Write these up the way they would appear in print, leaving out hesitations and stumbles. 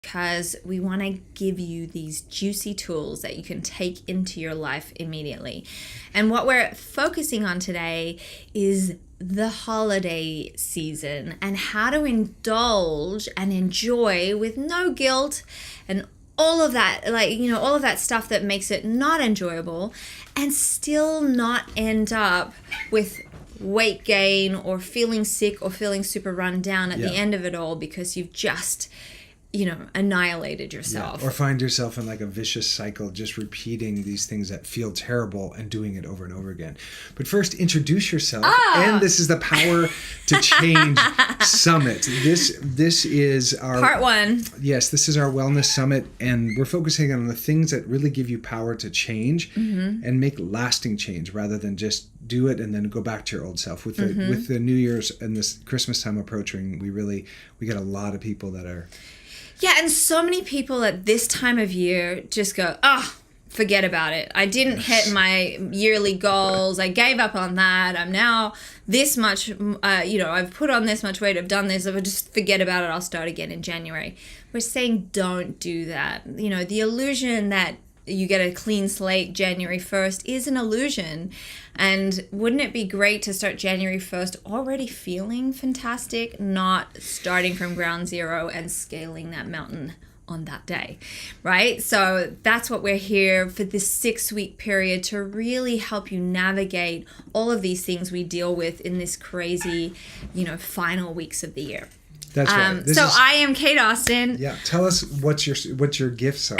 because we want to give you these juicy tools that you can take into your life immediately. And what we're focusing on today is the holiday season and how to indulge and enjoy with no guilt and all of that, all of that stuff that makes it not enjoyable, and still not end up with weight gain or feeling sick or feeling super run down at the end of it all because you've just annihilated yourself. Or find yourself in like a vicious cycle, just repeating these things that feel terrible and doing it over and over again. But first, introduce yourself. And this is the Power to Change Summit. This is our part 1. Yes, this is our wellness summit, and we're focusing on the things that really give you power to change and make lasting change, rather than just do it and then go back to your old self. With the New Year's and this Christmas time approaching, we get a lot of people that are. Yeah, and so many people at this time of year just go, forget about it. I didn't hit my yearly goals. I gave up on that. I'm now this much, I've put on this much weight. I've done this. I'll just forget about it. I'll start again in January. We're saying don't do that. The illusion that you get a clean slate January 1st is an illusion. And wouldn't it be great to start January 1st already feeling fantastic, not starting from ground zero and scaling that mountain on that day, right? So that's what we're here for this 6-week period, to really help you navigate all of these things we deal with in this crazy, final weeks of the year. That's right. I am Kate Austin. Yeah. Tell us what your gifts are.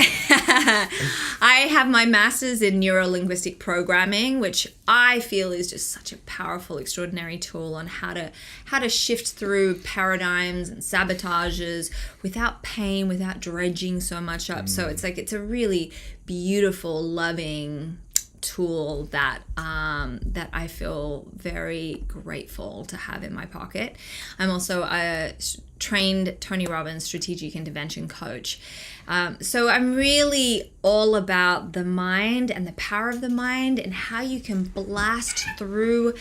I have my master's in neuro-linguistic programming, which I feel is just such a powerful, extraordinary tool on how to shift through paradigms and sabotages without pain, without dredging so much up. So it's a really beautiful, loving tool that I feel very grateful to have in my pocket. I'm also a trained Tony Robbins strategic intervention coach. So I'm really all about the mind and the power of the mind and how you can blast through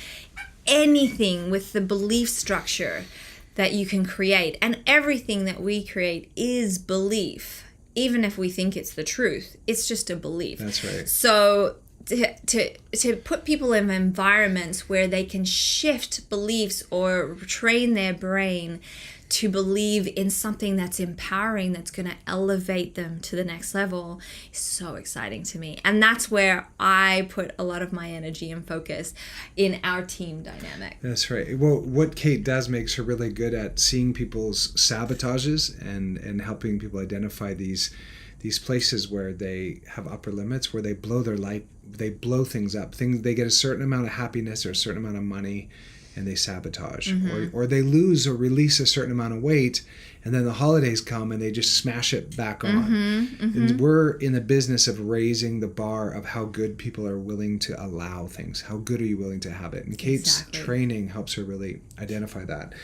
anything with the belief structure that you can create. And everything that we create is belief. Even if we think it's the truth, it's just a belief. That's right. So to put people in environments where they can shift beliefs or train their brain to believe in something that's empowering, that's going to elevate them to the next level, is so exciting to me. And that's where I put a lot of my energy and focus in our team dynamic. That's right. Well, what Kate does makes her really good at seeing people's sabotages and helping people identify these places where they have upper limits, where they blow their light, they blow things up. They get a certain amount of happiness or a certain amount of money, and they sabotage, or they lose or release a certain amount of weight, and then the holidays come and they just smash it back on. And we're in the business of raising the bar of how good people are willing to allow things. How good are you willing to have it? And Kate's training helps her really identify that.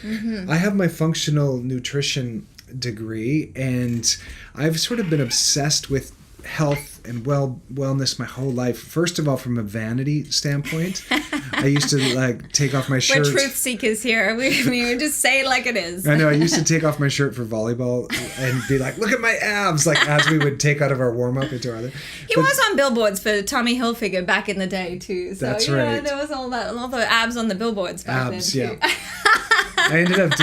I have my functional nutrition degree, and I've sort of been obsessed with health and wellness my whole life. First of all, from a vanity standpoint, I used to take off my shirt. We're truth seekers here. We would just say it like it is. I know. I used to take off my shirt for volleyball and be like, "Look at my abs!" As we would take out of our warm up into our other. He was on billboards for Tommy Hilfiger back in the day too. So that's right. There was all the abs on the billboards back then too. Yeah. I ended up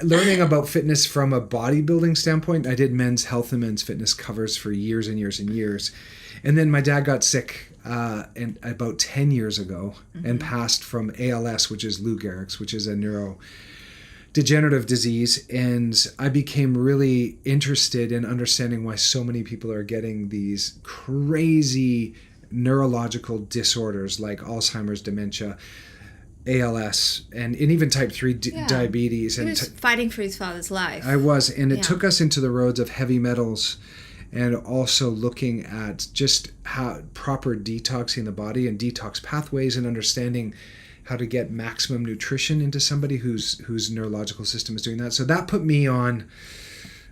learning about fitness from a bodybuilding standpoint. I did men's health and men's fitness covers for years and years and years. And then my dad got sick about 10 years ago and passed from ALS, which is Lou Gehrig's, which is a neurodegenerative disease. And I became really interested in understanding why so many people are getting these crazy neurological disorders like Alzheimer's, dementia, ALS, and even type 3 diabetes. He was fighting for his father's life. I was, and it took us into the roads of heavy metals, and also looking at just how proper detoxing the body and detox pathways, and understanding how to get maximum nutrition into somebody whose neurological system is doing that. So that put me on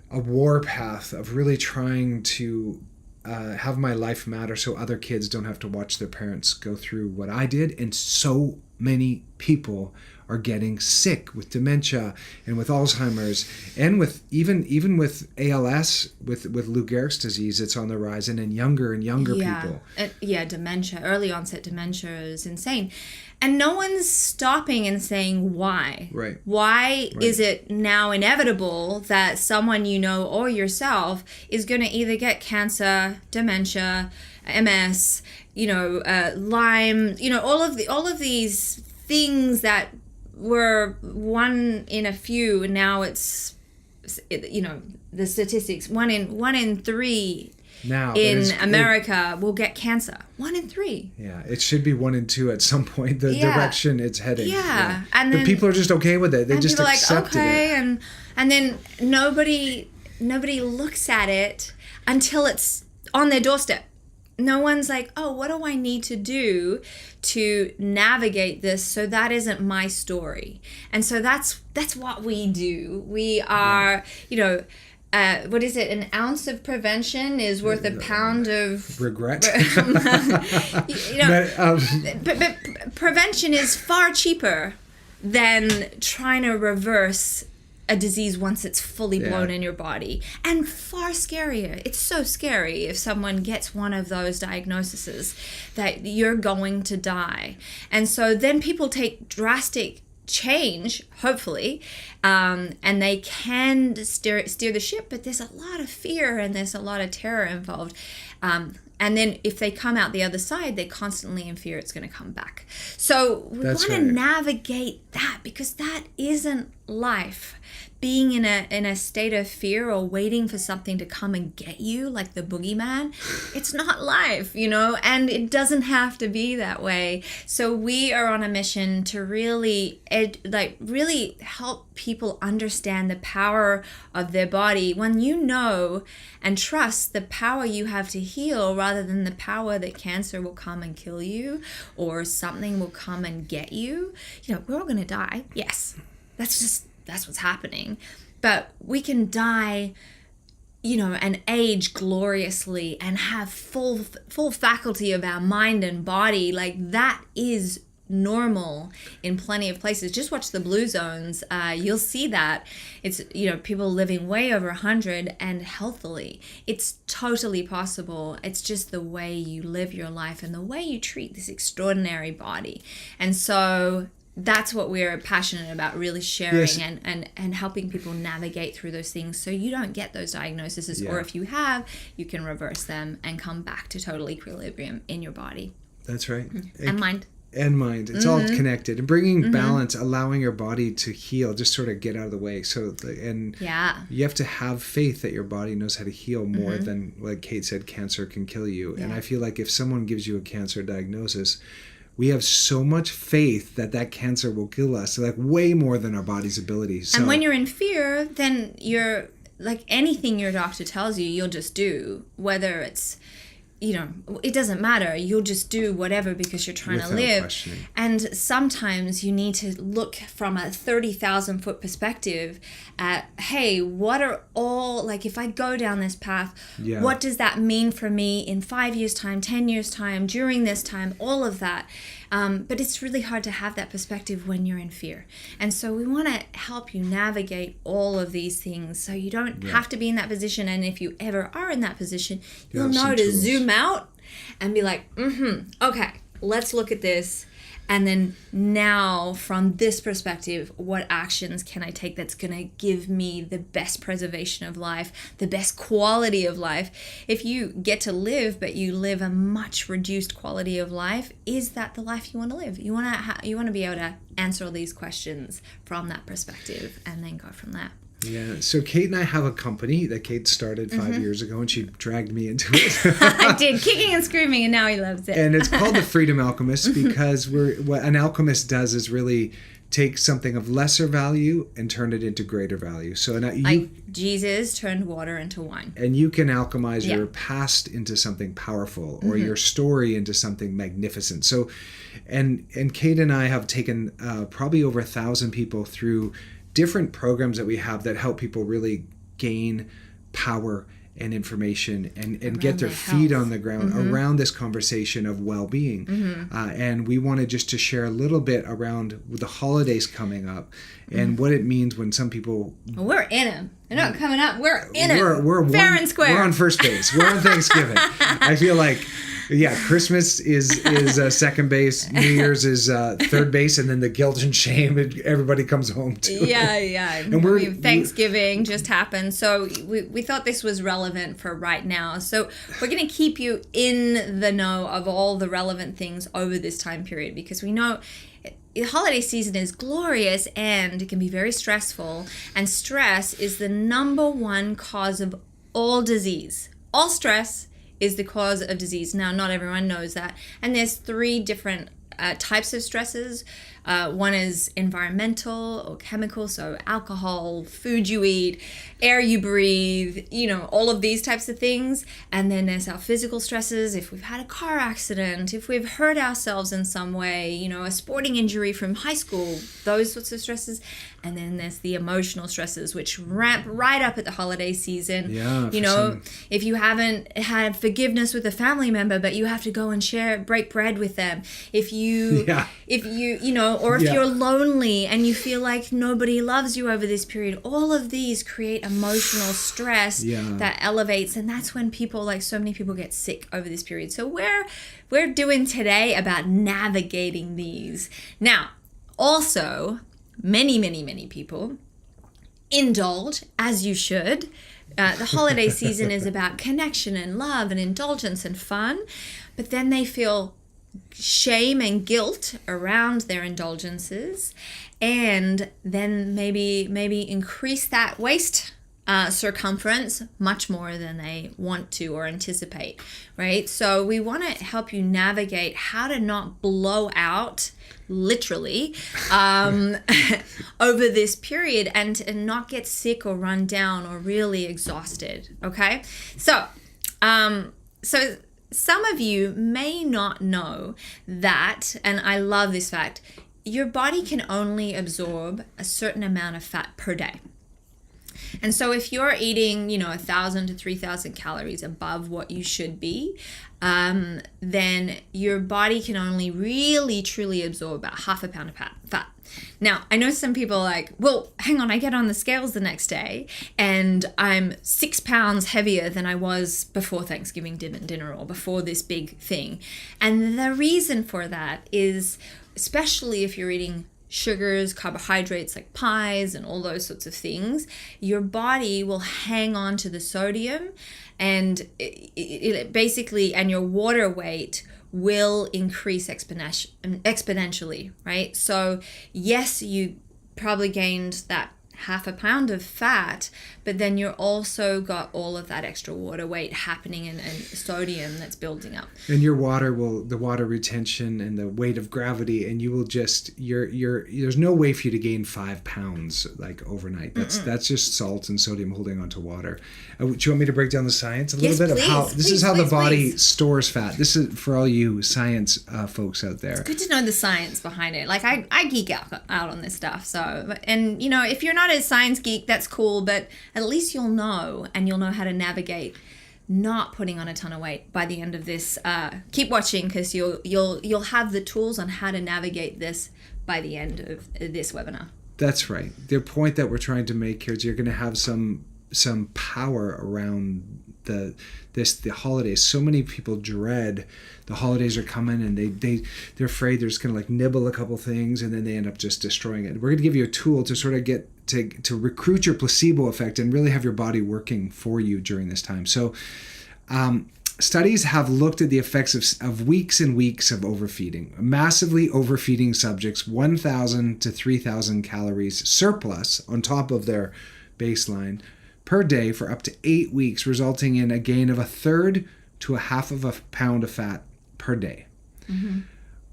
a war path of really trying to have my life matter so other kids don't have to watch their parents go through what I did. And so many people are getting sick with dementia and with Alzheimer's, and with even with ALS, with Lou Gehrig's disease, it's on the rise, and in younger and younger people. Dementia, early onset dementia is insane. And no one's stopping and saying why. Right. Why is it now inevitable that someone you know or yourself is going to either get cancer, dementia, MS, Lyme, all of these things that were one in a few, and now it's, the statistics, one in three now in America will get cancer. 1 in 3. Yeah, it should be 1 in 2 at some point. The direction it's heading. Yeah, and then but people are just okay with it. They just accept it. And then nobody looks at it until it's on their doorstep. No one's like, oh, what do I need to do to navigate this so that isn't my story? And so that's what we do. We are, what is it? An ounce of prevention is worth a pound of regret. But prevention is far cheaper than trying to reverse a disease once it's fully blown in your body, and far scarier. It's so scary if someone gets one of those diagnoses that you're going to die. And so then people take drastic change, hopefully, and they can steer the ship, but there's a lot of fear and there's a lot of terror involved. And then if they come out the other side, they're constantly in fear it's going to come back. So we want to navigate that, because that isn't life. Being in a state of fear or waiting for something to come and get you, like the boogeyman, it's not life, and it doesn't have to be that way. So we are on a mission to really help people understand the power of their body. When you know and trust the power you have to heal, rather than the power that cancer will come and kill you or something will come and get you. We're all going to die. Yes. That's what's happening. But we can die, and age gloriously and have full faculty of our mind and body. Like, that is normal in plenty of places. Just watch the blue zones. You'll see that. It's, people living way over 100 and healthily. It's totally possible. It's just the way you live your life and the way you treat this extraordinary body. And so that's what we're passionate about, really sharing and helping people navigate through those things so you don't get those diagnoses, or if you have, you can reverse them and come back to total equilibrium in your body. That's right. And mind. And mind. It's all connected. And bringing balance, allowing your body to heal, just sort of get out of the way. You have to have faith that your body knows how to heal more than, like Kate said, cancer can kill you. Yeah. And I feel like if someone gives you a cancer diagnosis, we have so much faith that cancer will kill us, like way more than our body's ability. So, and when you're in fear, then you're like, anything your doctor tells you, you'll just do, whether it's, it doesn't matter. You'll just do whatever because you're trying to live. Questioning. And sometimes you need to look from a 30,000 foot perspective at, hey, what are all, like, if I go down this path, what does that mean for me in 5 years' time, 10 years' time, during this time, all of that. But it's really hard to have that perspective when you're in fear. And so we want to help you navigate all of these things so you don't have to be in that position. And if you ever are in that position, you'll know to zoom out and be like, okay, let's look at this. And then now, from this perspective, what actions can I take that's going to give me the best preservation of life, the best quality of life? If you get to live, but you live a much reduced quality of life, is that the life you want to live? You want to be able to answer all these questions from that perspective and then go from there. Yeah, so Kate and I have a company that Kate started 5 years ago, and she dragged me into it. I did, kicking and screaming, and now he loves it. And it's called the Freedom Alchemist, because what an alchemist does is really take something of lesser value and turn it into greater value. So like Jesus turned water into wine. And you can alchemize your past into something powerful, or your story into something magnificent. So, and Kate and I have taken probably over 1,000 people through different programs that we have that help people really gain power and information and Around get their their feet health. on the ground around this conversation of well-being. And we wanted just to share a little bit around the holidays coming up and what it means when some people... Well, we're in them. They're not coming up. We're in them. We're fair and square. We're on first base. We're on Thanksgiving. I feel like... Yeah, Christmas is second base, New Year's is third base, and then the guilt and shame, everybody comes home to. Yeah. And Thanksgiving just happened, so we thought this was relevant for right now. So we're going to keep you in the know of all the relevant things over this time period, because we know the holiday season is glorious and it can be very stressful, and stress is the number one cause of all disease. All stress is the cause of disease. Now, not everyone knows that. And there's 3 different types of stresses. One is environmental or chemical, so alcohol, food you eat, air you breathe, all of these types of things. And then there's our physical stresses, if we've had a car accident, if we've hurt ourselves in some way, a sporting injury from high school, those sorts of stresses. And then there's the emotional stresses, which ramp right up at the holiday season. Yeah, if you haven't had forgiveness with a family member, but you have to go and break bread with them. If you're lonely and you feel like nobody loves you over this period, all of these create emotional stress that elevates, and that's when people, like so many people, get sick over this period. So we're doing today about navigating these. Now, also, many people indulge, as you should. The holiday season is about connection and love and indulgence and fun, but then they feel shame and guilt around their indulgences, and then maybe increase that waist circumference much more than they want to or anticipate, right? So we want to help you navigate how to not blow out, literally, over this period, and not get sick or run down or really exhausted, okay? So some of you may not know that, and I love this fact, your body can only absorb a certain amount of fat per day. And so if you're eating, 1,000 to 3,000 calories above what you should be, then your body can only really truly absorb about half a pound of fat. Now, I know some people are like, well, hang on, I get on the scales the next day and I'm 6 pounds heavier than I was before Thanksgiving dinner or before this big thing. And the reason for that is, especially if you're eating sugars, carbohydrates like pies and all those sorts of things, your body will hang on to the sodium, and it basically, and your water weight will increase exponentially, right? So yes, you probably gained that half a pound of fat, but then you're also got all of that extra water weight happening and sodium that's building up. And your the water retention and the weight of gravity, and you will just, there's no way for you to gain 5 pounds like overnight. That's just salt and sodium holding onto water. Do you want me to break down the science a little bit of how this is how the body stores fat? This is for all you science folks out there. It's good to know the science behind it. Like I geek out on this stuff. So, and if you're not a science geek, that's cool, but at least you'll know, and you'll know how to navigate not putting on a ton of weight by the end of this. Keep watching, because you'll have the tools on how to navigate this by the end of this webinar. That's right. The point that we're trying to make here is you're going to have some power around the holidays. So many people dread the holidays are coming, and they're afraid they're just going to like nibble a couple things, and then they end up just destroying it. We're going to give you a tool to sort of get to recruit your placebo effect and really have your body working for you during this time. So studies have looked at the effects of weeks and weeks of overfeeding. Massively overfeeding subjects 1,000 to 3,000 calories surplus on top of their baseline per day for up to 8 weeks, resulting in a gain of 1/3 to 1/2 of a pound of fat per day. Mm-hmm.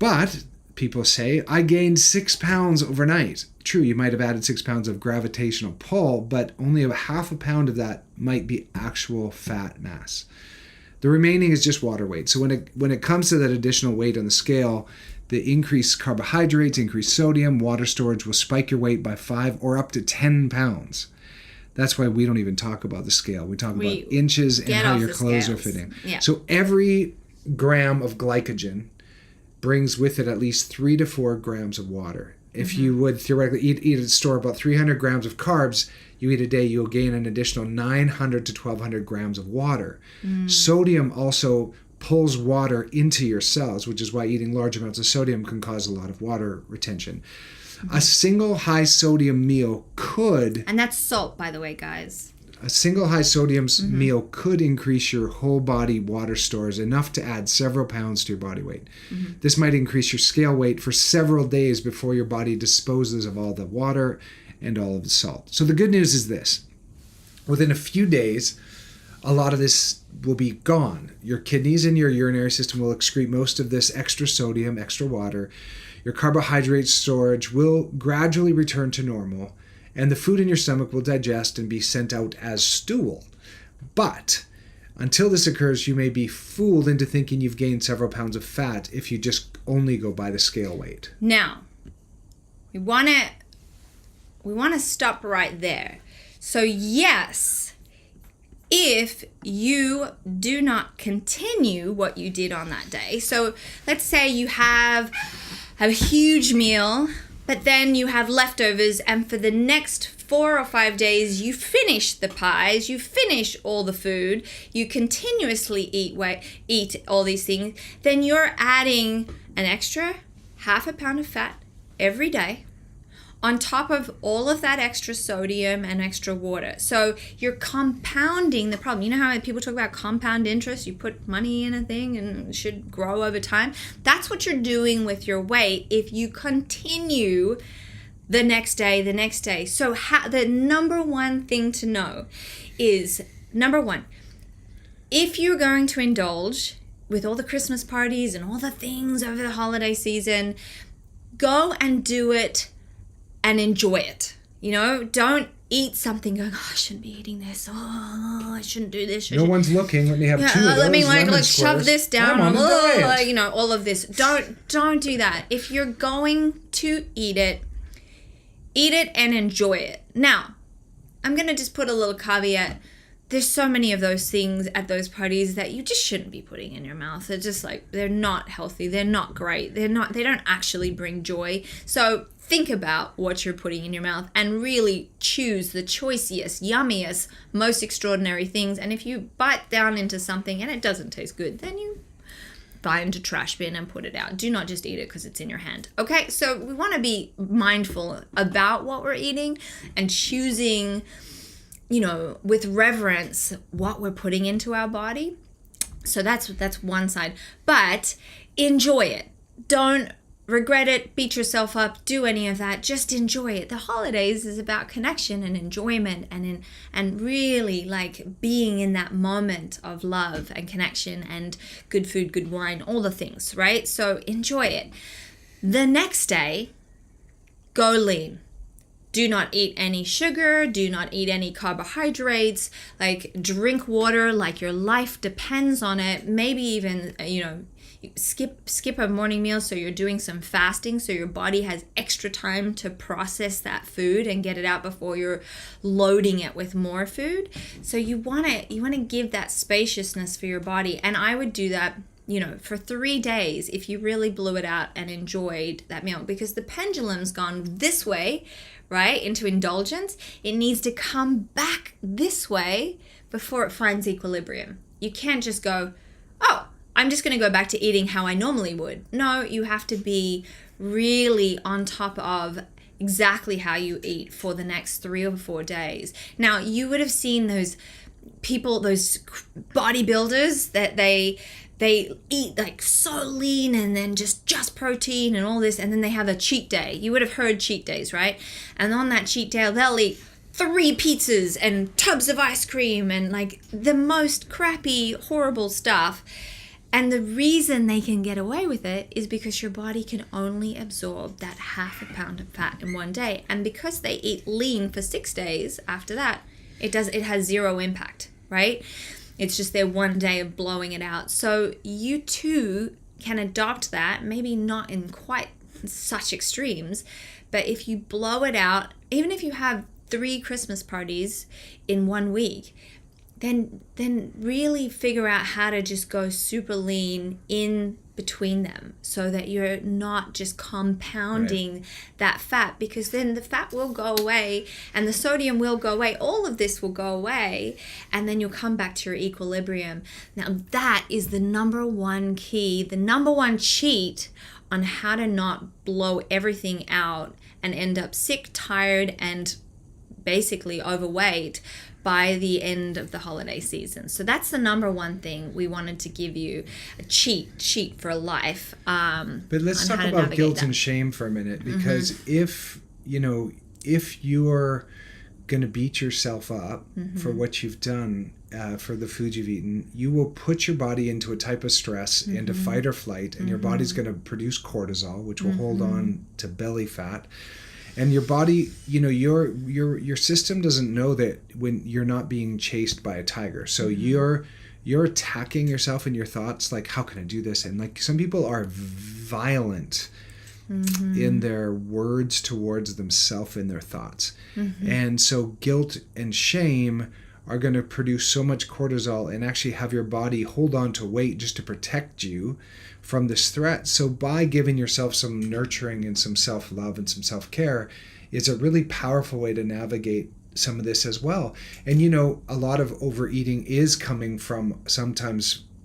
But people say, I gained 6 pounds overnight. True, you might have added 6 pounds of gravitational pull, but only about 1/2 pound of that might be actual fat mass. The remaining is just water weight. So when it comes to that additional weight on the scale, the increased carbohydrates, increased sodium, water storage will spike your weight by 5 or up to 10 pounds. That's why we don't even talk about the scale. We talk about inches and how your clothes are fitting. Yeah. So every gram of glycogen brings with it at least 3 to 4 grams of water. If you would theoretically eat at a store about 300 grams of carbs, you eat a day, you'll gain an additional 900 to 1,200 grams of water. Sodium also pulls water into your cells, which is why eating large amounts of sodium can cause a lot of water retention. A single high sodium meal could... And that's salt, by the way, guys. A single high sodium meal could increase your whole body water stores enough to add several pounds to your body weight. This might increase your scale weight for several days before your body disposes of all the water and all of the salt. So the good news is this. Within a few days, a lot of this will be gone. Your kidneys and your urinary system will excrete most of this extra sodium, extra water. Your carbohydrate storage will gradually return to normal, and the food in your stomach will digest and be sent out as stool. But until this occurs, you may be fooled into thinking you've gained several pounds of fat if you just only go by the scale weight. Now, we want to stop right there. So yes, if you do not continue what you did on that day. So let's say you have a huge meal, but then you have leftovers, and for the next 4 or 5 days, you finish the pies, you finish all the food, you continuously eat all these things, then you're adding an extra half a pound of fat every day on top of all of that extra sodium and extra water. So you're compounding the problem. You know how people talk about compound interest? You put money in a thing and it should grow over time. That's what you're doing with your weight if you continue the next day. So the number one thing to know is, number one, if you're going to indulge with all the Christmas parties and all the things over the holiday season, go and do it and enjoy it. You know, don't eat something going, oh, I shouldn't be eating this. Oh, I shouldn't do this. No one's looking. Let me have 2 of those. Let me lemon shove squares. this down. I'm on a diet. You know, all of this. Don't do that. If you're going to eat it and enjoy it. Now, I'm going to just put a little caveat. There's so many of those things at those parties that you just shouldn't be putting in your mouth. They're just like, they're not healthy. They're not great. They don't actually bring joy. So think about what you're putting in your mouth and really choose the choicest, yummiest, most extraordinary things. And if you bite down into something and it doesn't taste good, then you find a trash bin and put it out. Do not just eat it because it's in your hand. Okay, so we want to be mindful about what we're eating and choosing, you know, with reverence what we're putting into our body. So that's one side. But enjoy it. Don't regret it, beat yourself up, do any of that. Just enjoy it. The holidays is about connection and enjoyment and really like being in that moment of love and connection and good food, good wine, all the things, right? So enjoy it. The next day, go lean. Do not eat any sugar, do not eat any carbohydrates, like drink water like your life depends on it. Maybe even, you know, skip a morning meal so you're doing some fasting so your body has extra time to process that food and get it out before you're loading it with more food. So you want to give that spaciousness for your body, and I would do that, you know, for 3 days if you really blew it out and enjoyed that meal, because the pendulum's gone this way, right, into indulgence. It needs to come back this way before it finds equilibrium. You can't just go, oh, I'm just going to go back to eating how I normally would. No, you have to be really on top of exactly how you eat for the next 3 or 4 days. Now, you would have seen those people, those bodybuilders that they eat like so lean and then just protein and all this, and then they have a cheat day. You would have heard cheat days, right? And on that cheat day, they'll eat 3 pizzas and tubs of ice cream and like the most crappy, horrible stuff. And the reason they can get away with it is because your body can only absorb that half a pound of fat in one day. And because they eat lean for 6 days after that, it has 0 impact, right? It's just their 1 day of blowing it out. So you too can adopt that, maybe not in quite such extremes, but if you blow it out, even if you have 3 Christmas parties in 1 week, then really figure out how to just go super lean in between them so that you're not just compounding that fat, because then the fat will go away and the sodium will go away. All of this will go away, and then you'll come back to your equilibrium. Now that is the number one key, the number one cheat on how to not blow everything out and end up sick, tired, and basically overweight by the end of the holiday season. So that's the number one thing we wanted to give you, a cheat for life. But let's talk about guilt and shame for a minute, because if you're going to beat yourself up for what you've done, for the food you've eaten, you will put your body into a type of stress, into fight or flight, and your body's going to produce cortisol, which will hold on to belly fat. And your body, your system doesn't know that when you're not being chased by a tiger. So you're attacking yourself and your thoughts, like, how can I do this? And like, some people are violent in their words towards themselves in their thoughts. And so guilt and shame are going to produce so much cortisol and actually have your body hold on to weight just to protect you from this threat. So by giving yourself some nurturing and some self-love and some self-care is a really powerful way to navigate some of this as well. And a lot of overeating is coming from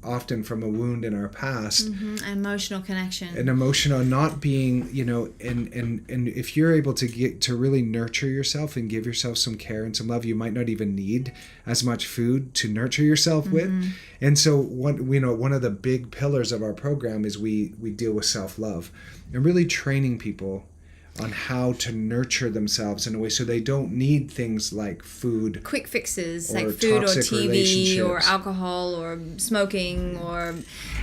often from a wound in our past. Emotional connection. An emotional not being, and if you're able to get to really nurture yourself and give yourself some care and some love, you might not even need as much food to nurture yourself with. And so one of the big pillars of our program is we deal with self-love and really training people on how to nurture themselves in a way so they don't need things like food. Quick fixes, like food or TV or alcohol or smoking or,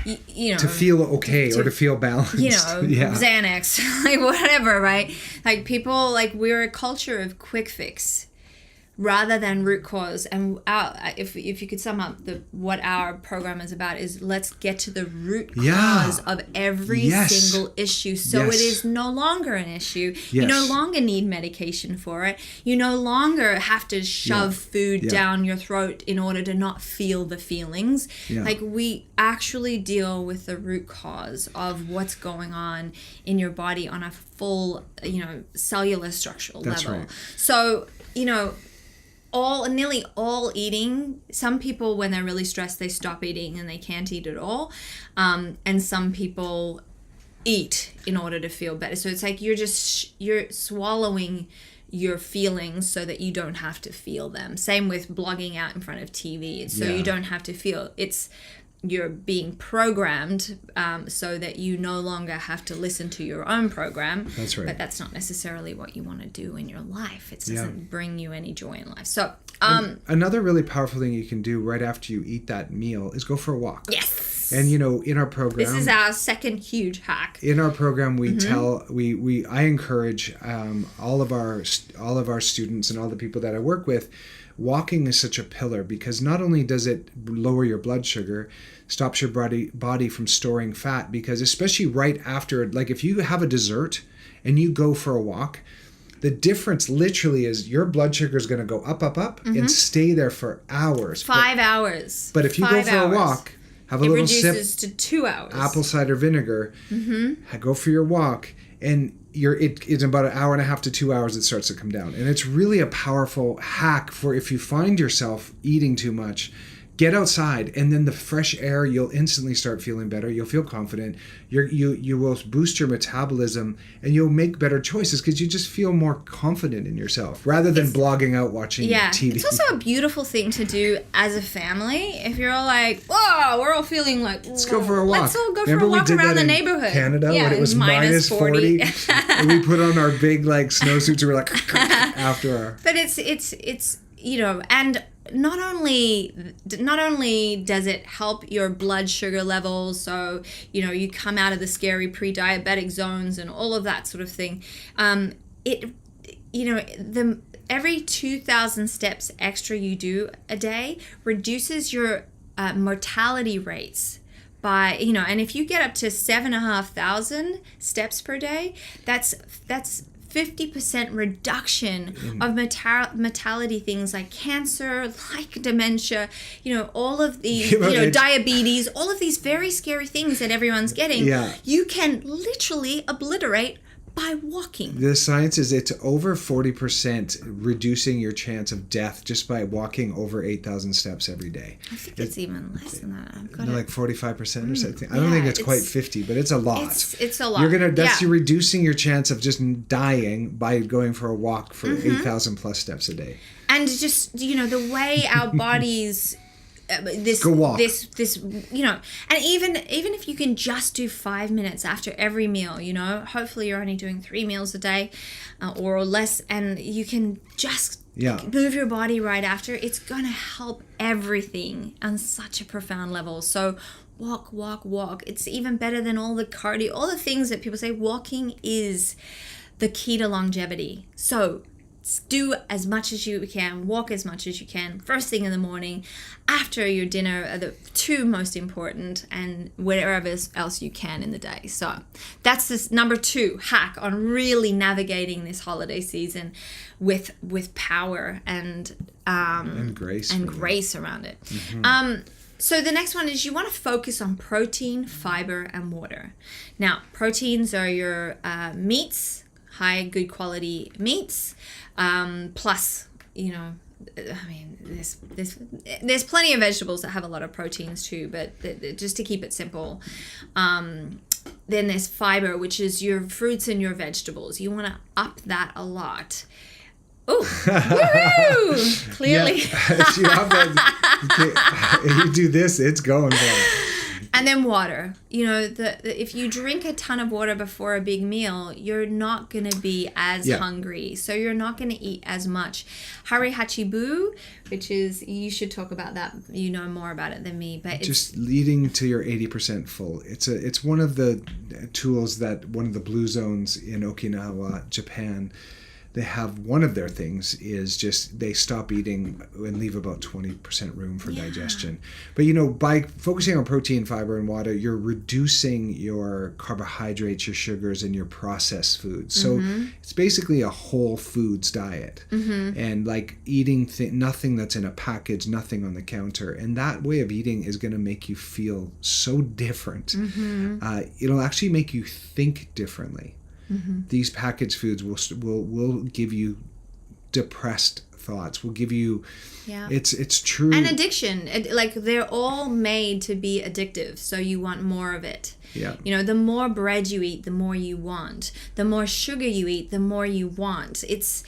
to feel okay or to feel balanced. Xanax, like whatever, right? Like people, like we're a culture of quick fix rather than root cause. And if you could sum up what our program is about, is let's get to the root cause of every single issue, so it is no longer an issue. You no longer need medication for it. You no longer have to shove food down your throat in order to not feel the feelings. Like we actually deal with the root cause of what's going on in your body on a full, cellular structural level. Right. So, nearly all eating, some people when they're really stressed they stop eating and they can't eat at all, and some people eat in order to feel better. So it's like you're swallowing your feelings so that you don't have to feel them. Same with blogging out in front of TV, so you don't have to feel. You're being programmed so that you no longer have to listen to your own program. That's right. But that's not necessarily what you want to do in your life. It doesn't bring you any joy in life. So another really powerful thing you can do right after you eat that meal is go for a walk. Yes. And in our program, this is our second huge hack. In our program, I encourage all of our students and all the people that I work with. Walking is such a pillar because not only does it lower your blood sugar, stops your body from storing fat, because especially right after, like if you have a dessert and you go for a walk, the difference literally is your blood sugar is going to go up, and stay there for hours. 5 hours. But if you go for a walk, have a little sip. It reduces to 2 hours. Apple cider vinegar. Go for your walk, and it's about an hour and a half to 2 hours it starts to come down. And it's really a powerful hack for if you find yourself eating too much. Get outside, and then the fresh air, you'll instantly start feeling better. You'll feel confident. You will boost your metabolism, and you'll make better choices because you just feel more confident in yourself rather than blogging out watching TV. It's also a beautiful thing to do as a family. If you're all like, whoa, we're all feeling like, let's go for a walk. Let's all go for a walk around the neighborhood. Canada, when it was minus 40. And we put on our big snowsuits and we're like after our. But it's and not only does it help your blood sugar levels, so you come out of the scary pre-diabetic zones and all of that sort of thing. Every 2,000 steps extra you do a day reduces your mortality rates by, and if you get up to 7,500 steps per day, that's 50% reduction of mortality, things like cancer, like dementia, all of these, diabetes, all of these very scary things that everyone's getting. You can literally obliterate by walking. The science is it's over 40% reducing your chance of death just by walking over 8,000 steps every day. I think it's even less than that. I've got like 45% or something. I don't think it's quite 50, but it's a lot. It's a lot. You're reducing your chance of just dying by going for a walk for 8,000 plus steps a day. And just the way our bodies. Go walk. And even if you can just do 5 minutes after every meal, hopefully you're only doing 3 meals a day or less, and you can just move your body right after, it's going to help everything on such a profound level. So walk. It's even better than all the cardio, all the things that people say. Walking is the key to longevity. So do as much as you can, walk as much as you can, first thing in the morning, after your dinner are the two most important, and wherever else you can in the day. So that's this number 2 hack on really navigating this holiday season with power and grace around it. So the next one is you want to focus on protein, fiber, and water. Now, proteins are your meats, high good quality meats, plus there's plenty of vegetables that have a lot of proteins too, but just to keep it simple, then there's fiber, which is your fruits and your vegetables. You want to up that a lot. Oh, woo! Clearly. You do this, it's going well. And then water. If you drink a ton of water before a big meal, you're not going to be as hungry. So you're not going to eat as much. Hare Hachibu, which is, you should talk about that. You know more about it than me. But just leading to your 80% full. It's one of the tools that one of the blue zones in Okinawa, Japan, they have. One of their things is just they stop eating and leave about 20% room for digestion. But by focusing on protein, fiber, and water, you're reducing your carbohydrates, your sugars, and your processed foods. So it's basically a whole foods diet, and like eating nothing that's in a package, nothing on the counter. And that way of eating is going to make you feel so different. It'll actually make you think differently. These packaged foods will give you depressed thoughts. Will give you, it's true. And addiction, they're all made to be addictive. So you want more of it. The more bread you eat, the more you want. The more sugar you eat, the more you want. It's,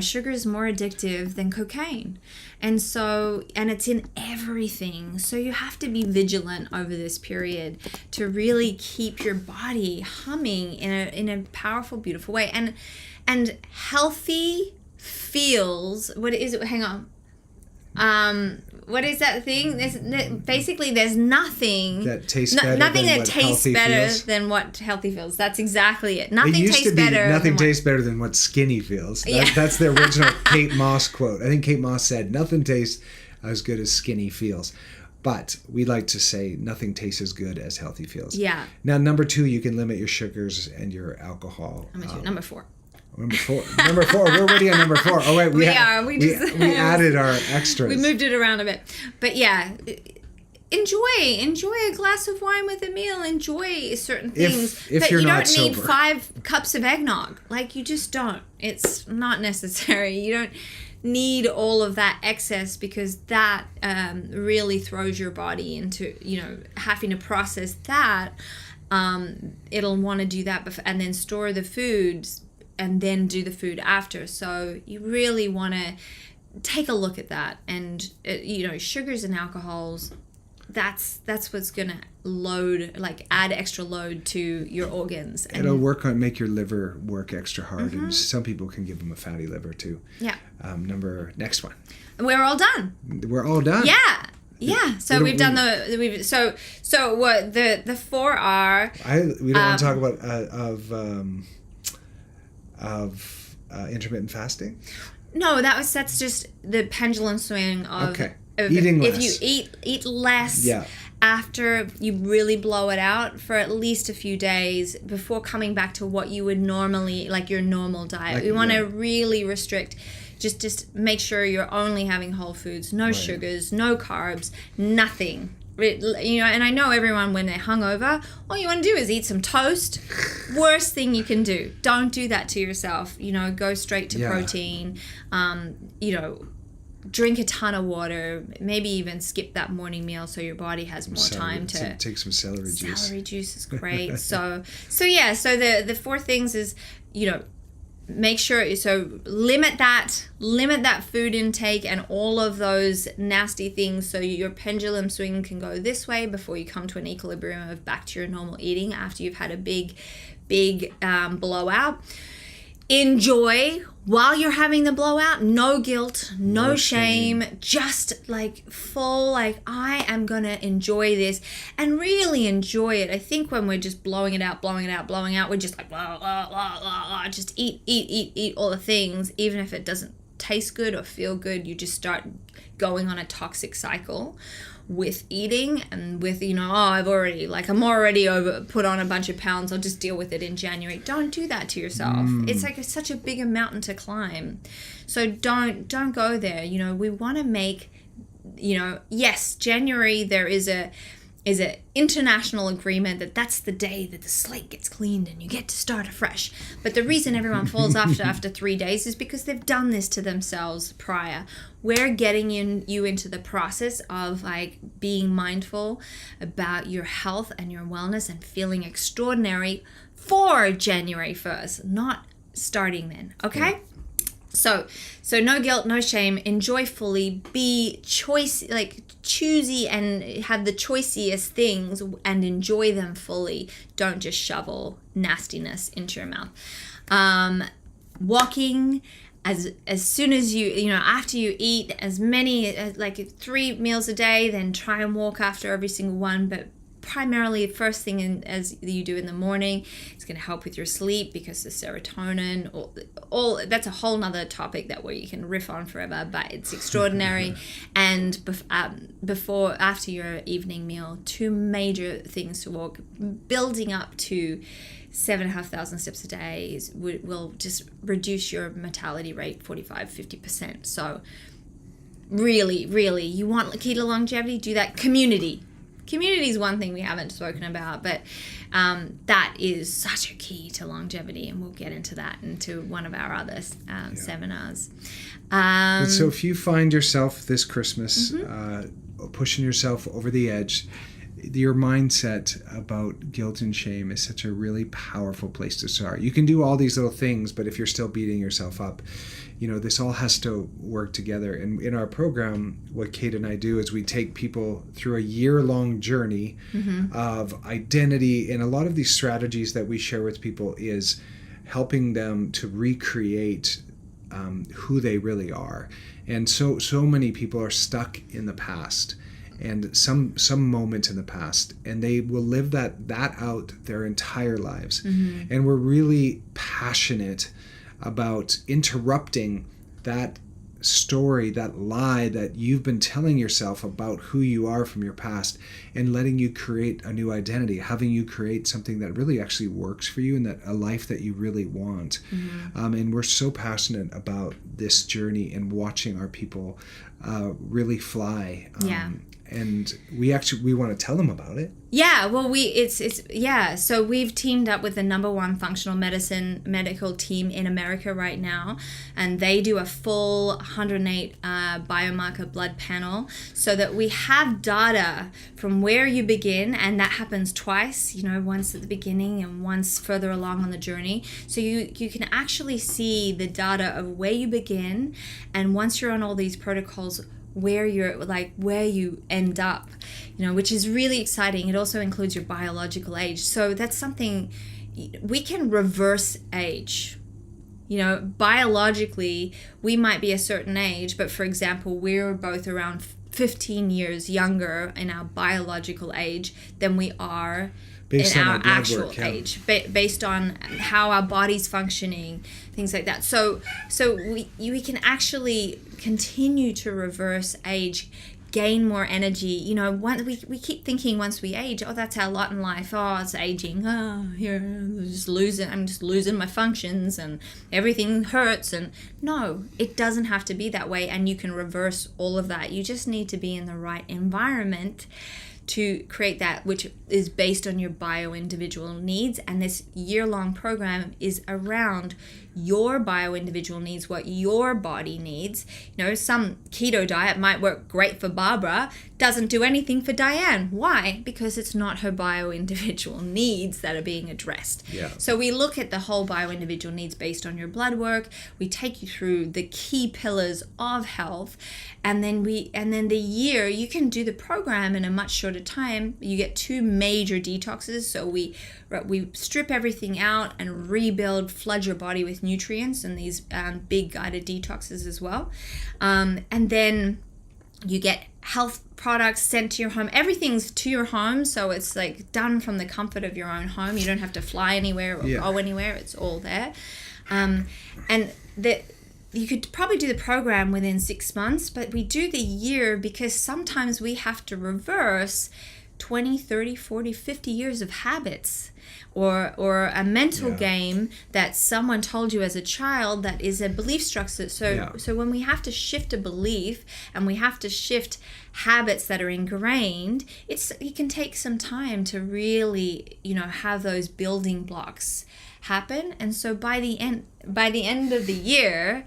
sugar is more addictive than cocaine. And it's in everything. So you have to be vigilant over this period to really keep your body humming in a powerful, beautiful way. And healthy feels, what is it? Hang on. What is that thing? There's nothing that tastes better than what healthy feels. That's exactly it. Nothing tastes better than what skinny feels. That's the original Kate Moss quote. I think Kate Moss said, "Nothing tastes as good as skinny feels." But we like to say nothing tastes as good as healthy feels. Yeah. Now, number 2, you can limit your sugars and your alcohol. Number 4. Number 4. We're already on number 4. Oh wait, we added our extras. We moved it around a bit, but enjoy a glass of wine with a meal. Enjoy certain things. If you're not sober. You don't need 5 cups of eggnog. You just don't. It's not necessary. You don't need all of that excess, because that really throws your body into having to process that. It'll want to do that and then store the foods, and then do the food after. So you really want to take a look at that. And sugars and alcohols, that's what's gonna add extra load to your organs. And it'll make your liver work extra hard. And some people can give them a fatty liver too. Next one. We're all done. Yeah. So we've done so what the 4 are. We don't want to talk about intermittent fasting? No, that's just the pendulum swing of eating less. If you eat less, after you really blow it out for at least a few days before coming back to what you would normally, like your normal diet. We want to really restrict. Just make sure you're only having whole foods, no sugars, no carbs, nothing. And I know everyone, when they're hungover, all you want to do is eat some toast. Worst thing you can do. Don't do that to yourself. Go straight to protein. Drink a ton of water. Maybe even skip that morning meal so your body has more time to take some celery juice. Celery juice is great. So the 4 things is, make sure, limit that food intake and all of those nasty things, so your pendulum swing can go this way before you come to an equilibrium of back to your normal eating after you've had a big blowout. Enjoy while you're having the blowout. No guilt, no shame. Just full, I am gonna enjoy this and really enjoy it. I think when we're just blowing it out, we're just like blah, blah, blah, blah, blah. Just eat all the things. Even if it doesn't taste good or feel good, you just start going on a toxic cycle with eating and with, I'm already put on a bunch of pounds, I'll just deal with it in January. Don't do that to yourself. It's such a bigger mountain to climb. So don't go there. We want to make, yes, January there is an international agreement that's the day that the slate gets cleaned and you get to start afresh. But the reason everyone falls after 3 days is because they've done this to themselves prior. We're getting you into the process of being mindful about your health and your wellness and feeling extraordinary for January 1st, not starting then. Okay? Yeah. So no guilt, no shame. Enjoy fully. Be choosy and have the choiciest things and enjoy them fully. Don't just shovel nastiness into your mouth. Walking as soon as after you eat as many 3 meals a day, then try and walk after every single one, but primarily first thing as you do in the morning. It's going to help with your sleep because the serotonin, all that's a whole nother topic where you can riff on forever, but it's extraordinary. And after your evening meal, 2 major things to walk, building up to 7,500 steps a day will just reduce your mortality rate 45-50%. So really, really, you want keto longevity, do that. Community is one thing we haven't spoken about, but that is such a key to longevity, and we'll get into that into one of our other seminars. So if you find yourself this Christmas pushing yourself over the edge, your mindset about guilt and shame is such a really powerful place to start. You can do all these little things, but if you're still beating yourself up, this all has to work together. And in our program, what Kate and I do is we take people through a year-long journey of identity. And a lot of these strategies that we share with people is helping them to recreate who they really are. And so many people are stuck in the past and some moment in the past, and they will live that out their entire lives. And we're really passionate about interrupting that story, that lie that you've been telling yourself about who you are from your past, and letting you create a new identity, having you create something that really actually works for you and that a life that you really want. And we're so passionate about this journey and watching our people really fly. And we want to tell them about it. Yeah, well, so we've teamed up with the #1 functional medicine medical team in America right now, and they do a full 108 biomarker blood panel so that we have data from where you begin, and that happens twice, once at the beginning and once further along on the journey. So you can actually see the data of where you begin, and once you're on all these protocols, where you end up, which is really exciting. It also includes your biological age. So that's something we can reverse age. Biologically, we might be a certain age, but for example, we're both around 15 years younger in our biological age than we are based in our actual age, based on how our body's functioning, things like that. So we can actually continue to reverse age, gain more energy. You know, we keep thinking once we age, oh, that's our lot in life. Oh, it's aging. Oh, here, I'm just losing my functions and everything hurts. And no, it doesn't have to be that way. And you can reverse all of that. You just need to be in the right environment to create that, which is based on your bio-individual needs. And this year-long program is around your bio-individual needs, what your body needs. You know, some keto diet might work great for Barbara, doesn't do anything for Diane. Why? Because it's not her bio-individual needs that are being addressed. Yeah. So we look at the whole bio-individual needs based on your blood work. We take you through the key pillars of health, and then the year you can do the program in a much shorter time. You get 2 major detoxes. So we strip everything out and rebuild, flood your body with nutrients and these big guided detoxes as well. And then you get health products sent to your home. Everything's to your home, so it's like done from the comfort of your own home. You don't have to fly anywhere or go anywhere. It's all there. And you could probably do the program within 6 months, but we do the year because sometimes we have to reverse 20, 30, 40, 50 years of habits or a mental game that someone told you as a child that is a belief structure. So when we have to shift a belief and we have to shift habits that are ingrained, it can take some time to really, have those building blocks happen. And so by the end of the year,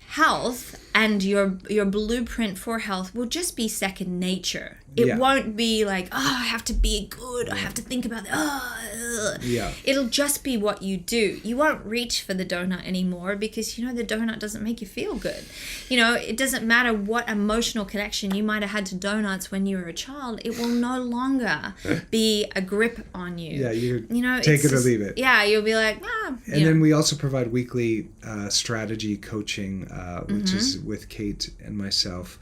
health and your blueprint for health will just be second nature. It won't be like, oh, I have to be good. I have to think about that. It'll just be what you do. You won't reach for the donut anymore because, the donut doesn't make you feel good. It doesn't matter what emotional connection you might have had to donuts when you were a child. It will no longer be a grip on you. Yeah, you take it or leave it. Yeah, you'll be like, And then we also provide weekly strategy coaching, which is with Kate and myself.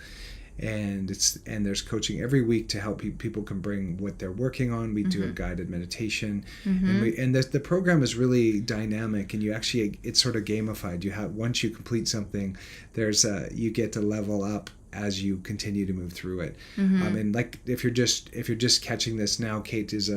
And there's coaching every week to help people can bring what they're working on. We do a guided meditation, and the program is really dynamic. And it's sort of gamified. Once you complete something, you get to level up as you continue to move through it. And like if you're just catching this now, Kate has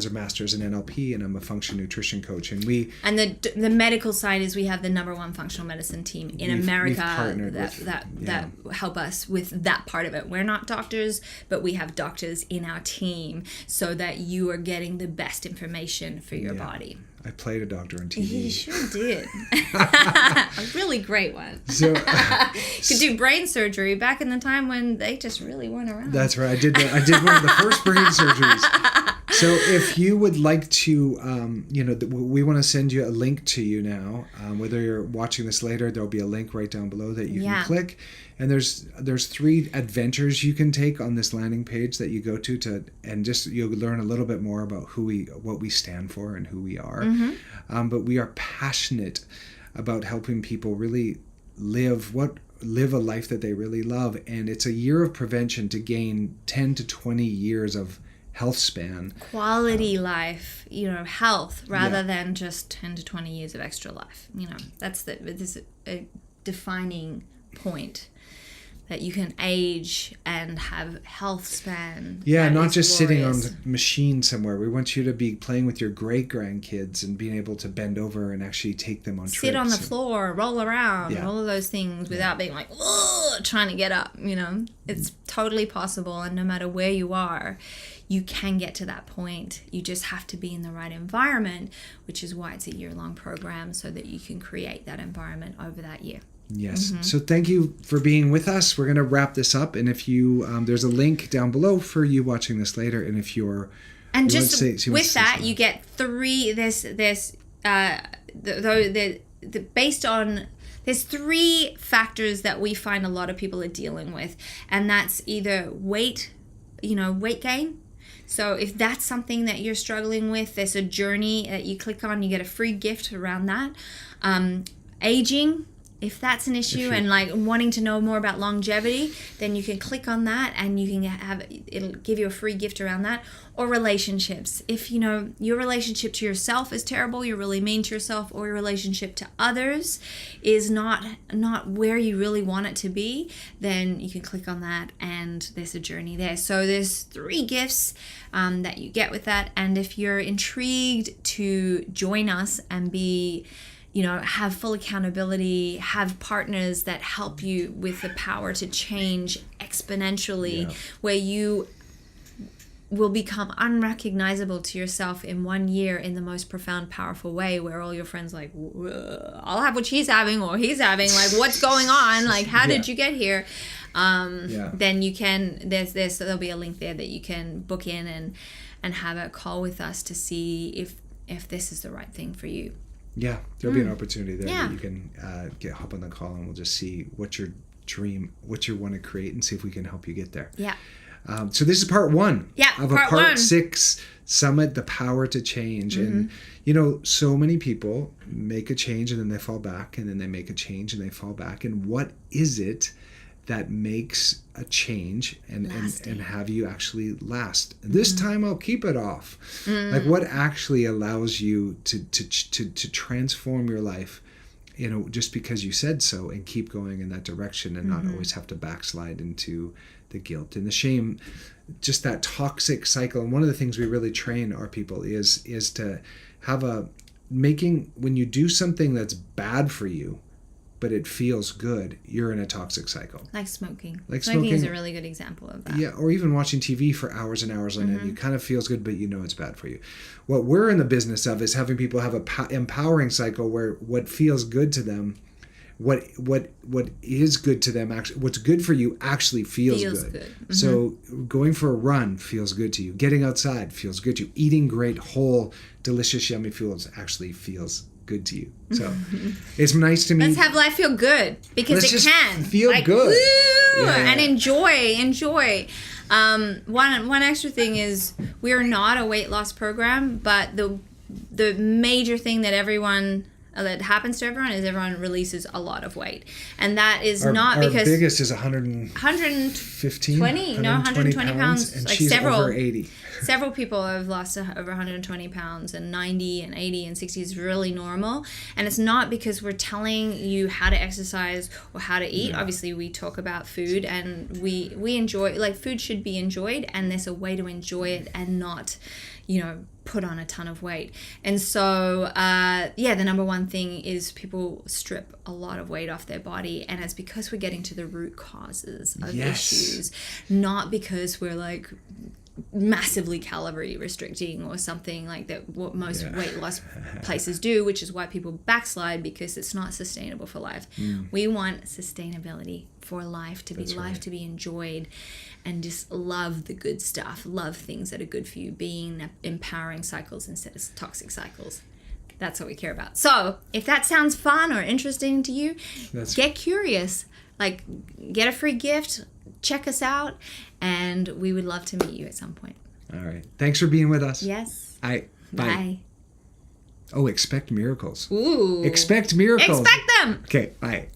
a master's in NLP, and I'm a functional nutrition coach. And the medical side is we have the #1 functional medicine team in America that help us with that part of it. We're not doctors, but we have doctors in our team so that you are getting the best information for your body. I played a doctor on TV. You sure did. A really great one. So could do brain surgery back in the time when they just really weren't around. That's right. I did one of the first brain surgeries. So if you would like to, we want to send you a link to you now. Whether you're watching this later, there'll be a link right down below that you can click. And there's 3 adventures you can take on this landing page that you go to and just you'll learn a little bit more about what we stand for and who we are. But we are passionate about helping people really live a life that they really love. And it's a year of prevention to gain 10 to 20 years of health span. Quality life, health rather than just 10 to 20 years of extra life. This is a defining point. That you can age and have health span. Yeah, not just sitting on the machine somewhere. We want you to be playing with your great-grandkids and being able to bend over and actually take them on trips. Sit on the floor, roll around, all of those things without being like, trying to get up, It's totally possible, and no matter where you are, you can get to that point. You just have to be in the right environment, which is why it's a year-long program, so that you can create that environment over that year. Yes. So thank you for being with us. We're going to wrap this up. And if you, there's a link down below for you watching this later. And if you're... And just with that, you get 3, based on... There's 3 factors that we find a lot of people are dealing with. And that's either weight gain. So if that's something that you're struggling with, there's a journey that you click on. You get a free gift around that. Aging. if that's an issue and like wanting to know more about longevity, then you can click on that and you can it'll give you a free gift around that. Or relationships. If you know your relationship to yourself is terrible, you're really mean to yourself, or your relationship to others is not where you really want it to be, then you can click on that and there's a journey there. So there's 3 gifts that you get with that. And if you're intrigued to join us and be, you know, have full accountability, have partners that help you with the power to change exponentially, where you will become unrecognizable to yourself in 1 year in the most profound, powerful way, where all your friends like, I'll have what she's having or he's having, like, what's going on? Like, how did you get here? Then you can, there'll be a link there that you can book in and have a call with us to see if this is the right thing for you. Yeah, there'll be an opportunity there that you can hop on the call, and we'll just see what your dream, what you want to create, and see if we can help you get there. Yeah. So this is part 1 of a part 1. 6 summit, The Power to Change. And, you know, so many people make a change and then they fall back, and then they make a change and they fall back. And what is it that makes a change and have you actually last? This time I'll keep it off. Like, what actually allows you to transform your life, you know, just because you said so, and keep going in that direction, and not always have to backslide into the guilt and the shame, just that toxic cycle. And one of the things we really train our people is to have when you do something that's bad for you, but it feels good, you're in a toxic cycle. Like smoking. Smoking is a really good example of that. Yeah, or even watching TV for hours and hours on end. It kind of feels good, but you know it's bad for you. What we're in the business of is having people have a empowering cycle where what feels good to them, what is good to them, actually, what's good for you actually feels good. So going for a run feels good to you. Getting outside feels good to you. Eating great, whole, delicious, yummy foods actually feels good to you. So it's nice to meet. Let's have life feel good, because it can feel good. Woo, and enjoy. One extra thing is, we are not a weight loss program, but the major thing that happens to everyone is everyone releases a lot of weight, and that is not because our biggest is 120 pounds, and like she's several over 80. Several people have lost over 120 pounds, and 90 and 80 and 60 is really normal. And it's not because we're telling you how to exercise or how to eat. Obviously, we talk about food, and we enjoy, like, food should be enjoyed, and there's a way to enjoy it and not, you know, put on a ton of weight. And so, the number one thing is people strip a lot of weight off their body, and it's because we're getting to the root causes of issues, not because we're like massively calorie restricting or something like that, what most weight loss places do, which is why people backslide, because it's not sustainable for life. We want sustainability for life, to be to be enjoyed, and just love the good stuff, love things that are good for you, being empowering cycles instead of toxic cycles. That's what we care about. So if that sounds fun or interesting to you, get curious, like, get a free gift, check us out, and we would love to meet you at some point. All right. Thanks for being with us. Yes. Bye. Oh, expect miracles. Ooh. Expect miracles. Expect them. Okay, bye.